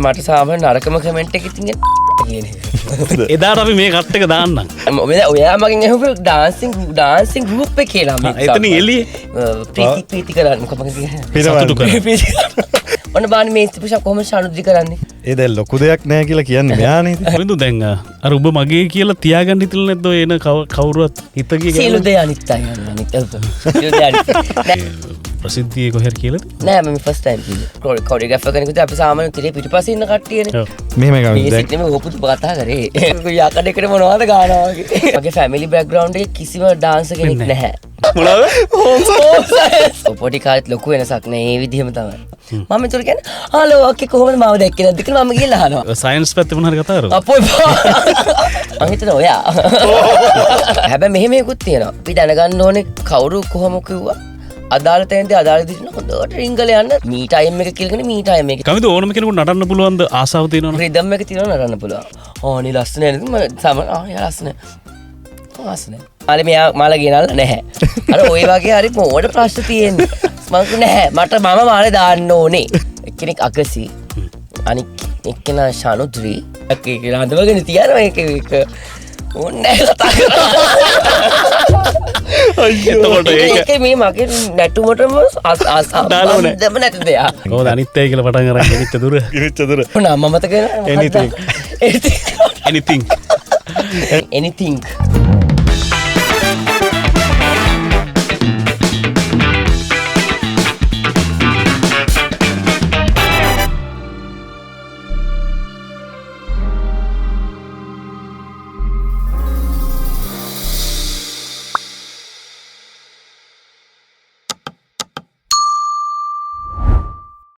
මට සාමාන්‍ය නරකම කමෙන්ට් එකක් තියෙන එදාට අපි මේ කට් එක දාන්නම්. ඔයා මගෙන් ඇහුව ඩාන්සින් ගෲප් එක කියලා මම එතන එළියේ ප්‍රීති කරන්නේ කොහොමද සතුටු කරා. ඔන්න බාන්නේ මේ පුෂප් කොහොමද ශානුද්දි කරන්නේ ඒ දැන් ලොකු දෙයක් නෑ කියලා කියන්නේ මෙයානේ. බින්දු දැන් අර ඔබ මගේ කියලා තියාගන්න හිතලා නැද්ද ඔය එන කවුරුවත් හිත ගිය සීලු දෙය අනිත්‍යයි අනිත්‍යයි ප්‍රසිද්ධියේ කොහෙර කියලාද? නෑ මම ෆස්ට් ටයිම් කිව්වේ කොරියෝග්‍රාෆර් කෙනෙකුට අපි සාමාන්‍ය තිරේ පිටපස්සේ ඉන්න කට්ටියනේ මෙහෙම එකක් මේ සිත් නෙමෙයි ඕපුතු කතා කරේ යකඩ එකට මොනවද ගානවා වගේ මගේ ෆැමිලි බෑග්ග්‍රවුන්ඩ් එකේ කිසිම ඩාන්සර් කෙනෙක් නැහැ මොනවද? පොඩි කාලෙත් ලොකු වෙනසක් නෑ ඒ විදිහම තමයි මම ඒතර කියන්නේ හලෝ අක්කේ කොහොමද මාව දැක්කේ නැද්ද කියලා මම ගිහලා අහනවා සයන්ස් පැත්තේ මොන හරි කතා කරමු. අපෝ මම හිතනවා ඔයා හැබැයි මෙහෙම එකකුත් තියෙනවා අපි දැනගන්න ඕනේ කවුරු කොහොම කිව්වා අදාළ තැනදී අදාළ දින හොඳට රින්ගල යන්න මී ටයිම් එක කියලානේ මී ටයිම් එක කවුද ඕනම කෙනෙකුට නටන්න පුළුවන්ද ආසාව තියෙනවනේ. රිද්ම් එක තියෙනවා නරන්න පුළුවන් ඕනේ ලස්සන නේද මම යා ලස්සන ලස්සන මාළේ මෙයා මාළා ගෙනල්ලා නැහැ අර ඔය වගේ හරි මොඩ ප්‍රශ්න තියෙන්නේ මම නැහැ මට මම මාළේ දාන්න ඕනේ එක්කෙනෙක් අගසි අනික් එක්කෙනා ශානුද්‍රි අකේ කියලා හඳවගෙන තියනවා ඒක ඕනේ කතා එතකොට ඒක මේ මගේ නැටුමටම ආසාවම නැති දෙයක්. කොහොමද අනිත්‍යයි කියලා පටන් අරන් ගෙනිච්ච දුර. නම මතක anything.